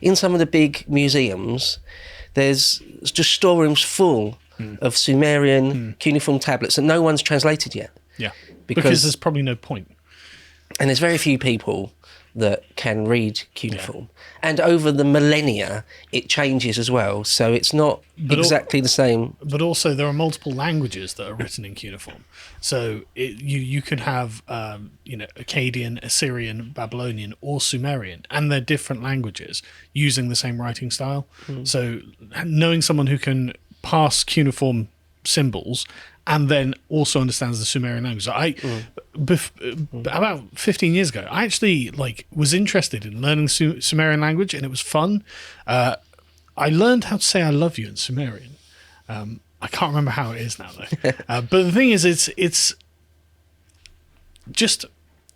in some of the big museums, there's just storerooms full of Sumerian cuneiform tablets that no one's translated yet. Yeah, because there's probably no point. And there's very few people that can read cuneiform. And over the millennia, it changes as well. So it's not exactly the same. But also there are multiple languages that are written in cuneiform. So you could have, Akkadian, Assyrian, Babylonian, or Sumerian, and they're different languages using the same writing style. So knowing someone who can parse cuneiform symbols and then also understands the Sumerian language. About 15 years ago, I actually was interested in learning Sumerian language, and it was fun. I learned how to say "I love you" in Sumerian. I can't remember how it is now, though. But the thing is, it's just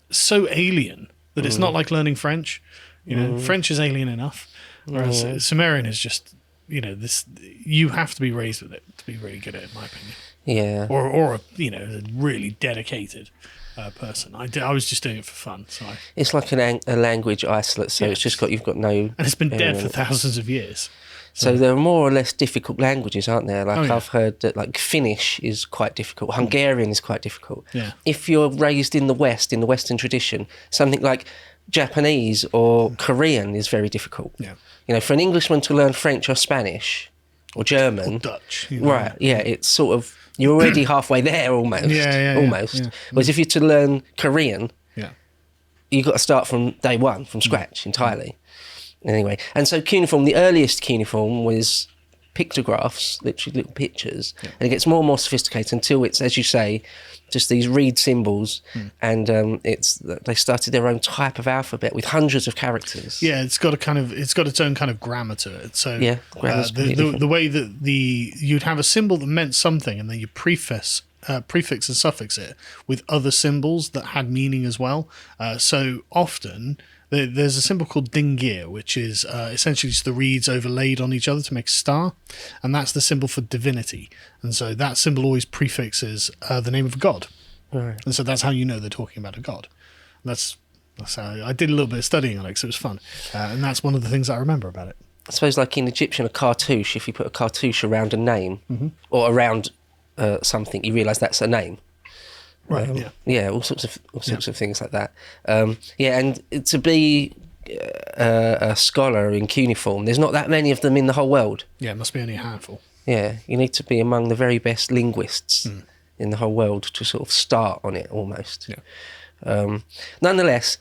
so alien that it's not like learning French. French is alien enough, whereas Sumerian is just this. You have to be raised with it to be really good at it, in my opinion. Yeah. Or a really dedicated person. I was just doing it for fun. So it's like a language isolate, so it's just you've got no... And it's been dead for thousands of years. So there are more or less difficult languages, aren't there? I've heard that Finnish is quite difficult. Hungarian is quite difficult. Yeah. If you're raised in the West, in the Western tradition, something like Japanese or Korean is very difficult. Yeah. For an Englishman to learn French or Spanish or German... Or Dutch. Right, yeah, it's sort of... You're already halfway there, almost. Almost. Yeah. Whereas if you're to learn Korean, Yeah. you've got to start from day one, from scratch entirely. Anyway, and so cuneiform, the earliest cuneiform was pictographs, literally little pictures, and it gets more and more sophisticated until it's, as you say, just these reed symbols, and they started their own type of alphabet with hundreds of characters. Yeah, it's got its own kind of grammar to it. So the way that you'd have a symbol that meant something, and then you prefix and suffix it with other symbols that had meaning as well. So often there's a symbol called dingir, which is essentially just the reeds overlaid on each other to make a star, and that's the symbol for divinity. And so that symbol always prefixes the name of a god. Right. And so that's how you know they're talking about a god. That's how I did a little bit of studying on it because it was fun. And that's one of the things I remember about it. I suppose like in Egyptian, a cartouche, if you put a cartouche around a name or around something, you realise that's a name. Right. All sorts of things like that. And to be a scholar in cuneiform, there's not that many of them in the whole world. Yeah, it must be only a handful. Yeah, you need to be among the very best linguists in the whole world to sort of start on it almost. Yeah. Nonetheless,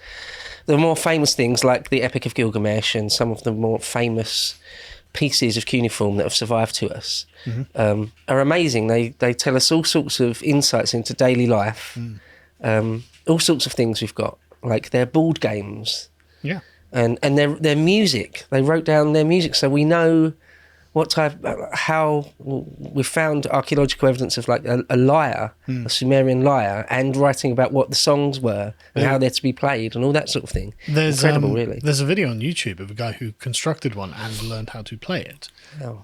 the more famous things like the Epic of Gilgamesh and some of the more famous pieces of cuneiform that have survived to us are amazing. They tell us all sorts of insights into daily life, all sorts of things we've got, like their board games, and their music. They wrote down their music, so we know how we've found archaeological evidence of like a lyre, a Sumerian lyre, and writing about what the songs were and how they're to be played and all that sort of thing. Incredible, really. There's a video on YouTube of a guy who constructed one and learned how to play it.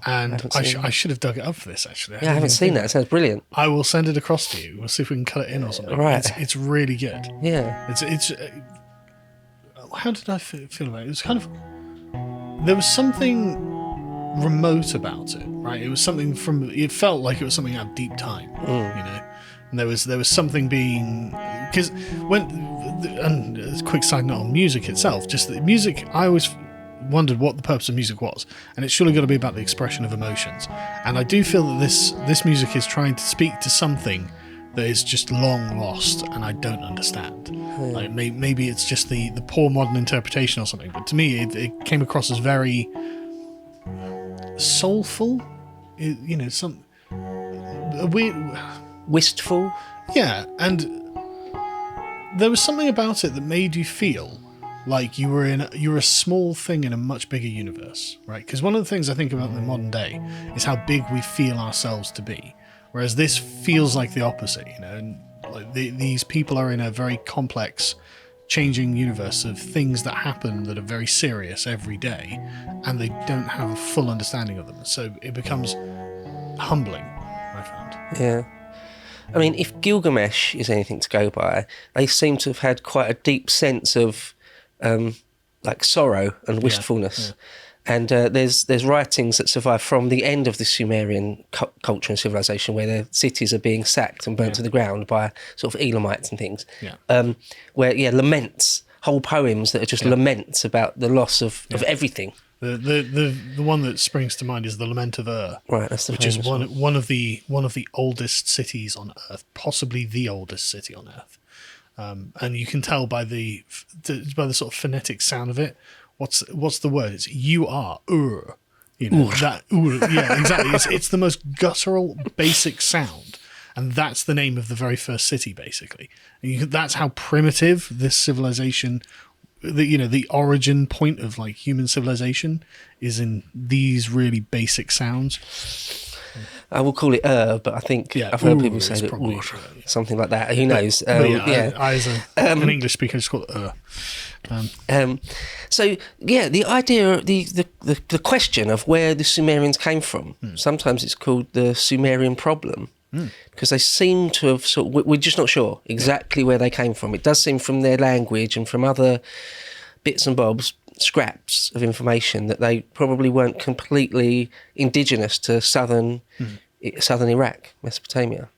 And I should have dug it up for this, actually. I haven't seen that. It sounds brilliant. I will send it across to you. We'll see if we can cut it in or something. Right. It's really good. Yeah. It's how did I feel about it? It was kind of... There was something remote about it, right? It was something it felt like it was something out of deep time, and there was something being, because and a quick side note on music itself, just the music, I always wondered what the purpose of music was, and it's surely got to be about the expression of emotions, and I do feel that this music is trying to speak to something that is just long lost and I don't understand. Like maybe it's just the poor modern interpretation or something, but to me it came across as very soulful, some a weird, wistful. Yeah, and there was something about it that made you feel like you were a small thing in a much bigger universe, right? Because one of the things I think about in the modern day is how big we feel ourselves to be, whereas this feels like the opposite, and like these people are in a very complex, changing universe of things that happen that are very serious every day, and they don't have a full understanding of them. So it becomes humbling, I found. Yeah. I mean, if Gilgamesh is anything to go by, they seem to have had quite a deep sense of like sorrow and wistfulness. And there's writings that survive from the end of the Sumerian culture and civilization, where their cities are being sacked and burnt to the ground by sort of Elamites and things. Yeah. Where laments, whole poems that are just laments about the loss of everything. The one that springs to mind is the Lament of Right, that's the which is famous one of the oldest cities on Earth, possibly the oldest city on Earth. And you can tell by the sort of phonetic sound of it. What's the word? It's you know, that yeah, exactly. It's the most guttural, basic sound, and that's the name of the very first city, basically. And that's how primitive this civilization, the origin point of like human civilization is in these really basic sounds. I will call it but I think I've heard people say that probably something like that. Who knows? I as an English speaker, just call it So the idea, the question of where the Sumerians came from. Sometimes it's called the Sumerian problem, because they seem to have we're just not sure exactly where they came from. It does seem from their language and from other bits and bobs, scraps of information, that they probably weren't completely indigenous to southern Iraq, Mesopotamia.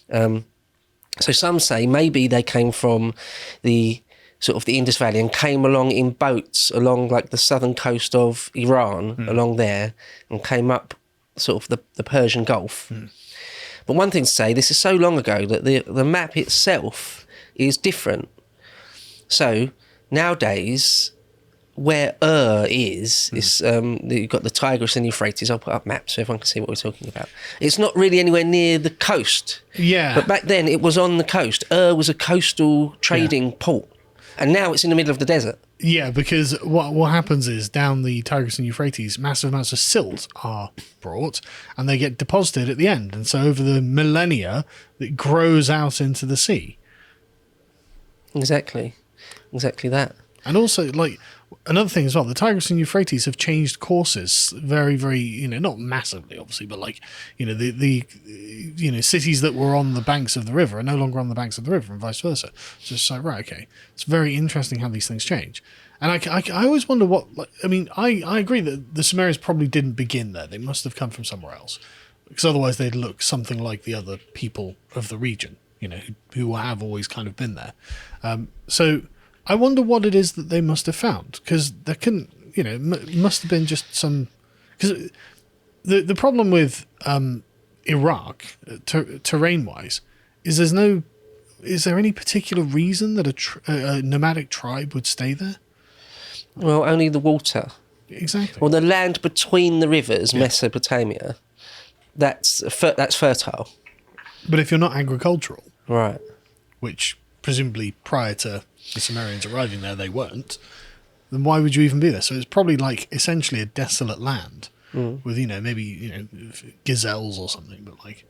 So some say maybe they came from the sort of the Indus Valley and came along in boats along like the southern coast of Iran, along there, and came up sort of the Persian Gulf. But one thing to say, this is so long ago that the map itself is different. So nowadays, where is you've got the Tigris and Euphrates. I'll put up maps so everyone can see what we're talking about. It's not really anywhere near the coast. Yeah. But back then it was on the coast. Was a coastal trading port. And now it's in the middle of the desert. Yeah, because what happens is down the Tigris and Euphrates, massive amounts of silt are brought and they get deposited at the end. And so over the millennia, it grows out into the sea. Exactly that. And also, like, another thing as well, the Tigris and Euphrates have changed courses very, very, not massively, obviously, but like, the cities that were on the banks of the river are no longer on the banks of the river and vice versa. So it's like, right, okay. It's very interesting how these things change. And I always wonder I agree that the Sumerians probably didn't begin there. They must have come from somewhere else, because otherwise they'd look something like the other people of the region, who have always kind of been there. So I wonder what it is that they must have found, because there couldn't, must have been just some. Because the problem with Iraq, terrain-wise, is is there any particular reason that a nomadic tribe would stay there? Well, only the water. Exactly. Well, the land between the rivers, Mesopotamia, that's fertile. But if you're not agricultural, right, which presumably prior to the Sumerians arriving there they weren't, then why would you even be there? So it's probably like essentially a desolate land with maybe gazelles or something, but like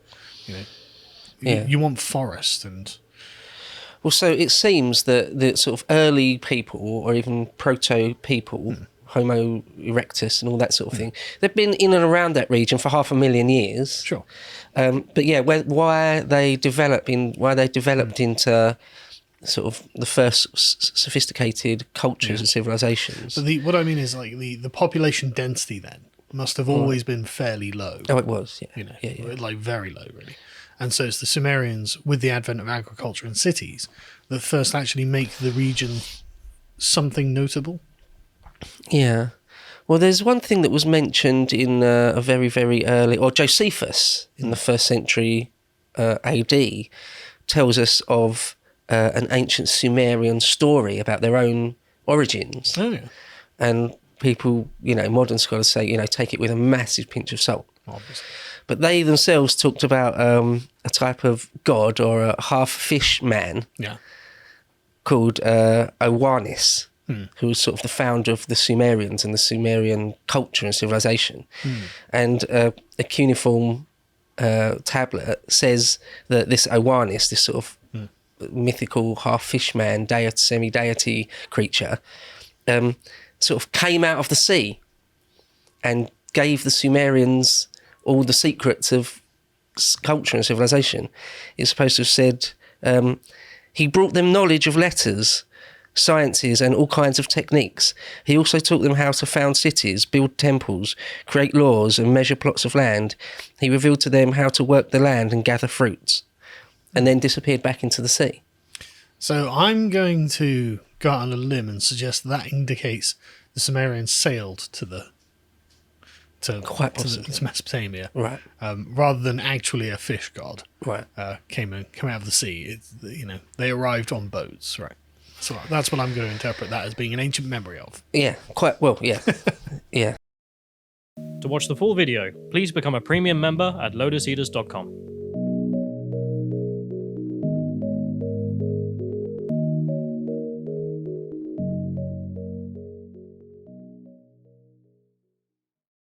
you want forest and. Well, so it seems that the sort of early people, or even proto-people, Homo erectus and all that sort of thing, they've been in and around that region for 500,000 years. Sure. But yeah, why they developed into sort of the first sophisticated cultures and civilizations. But what I mean is like the population density then must have always been fairly low. Oh, it was, yeah. Like very low, really. And so it's the Sumerians, with the advent of agriculture and cities, that first actually make the region something notable. Yeah. Well, there's one thing that was mentioned in a very, very early, or Josephus in the 1st century AD tells us of an ancient Sumerian story about their own origins. Oh, yeah. And people, modern scholars say, take it with a massive pinch of salt. Obviously. But they themselves talked about a type of god or a half-fish man called Owanis, who was sort of the founder of the Sumerians and the Sumerian culture and civilization. And a cuneiform tablet says that this Owanis, this sort of mythical half-fish man, semi-deity creature, sort of came out of the sea and gave the Sumerians all the secrets of culture and civilization. It's supposed to have said he brought them knowledge of letters sciences and all kinds of techniques. He also taught them how to found cities, build temples, create laws and measure plots of land. He revealed to them how to work the land and gather fruits, and then disappeared back into the sea. So I'm going to go out on a limb and suggest that indicates the Sumerians sailed to Mesopotamia, Right. Rather than actually a fish god. Right. Came out of the sea. They arrived on boats. Right. So that's what I'm going to interpret that as being an ancient memory of. Yeah, quite well, yeah. Yeah. To watch the full video, please become a premium member at lotuseaters.com.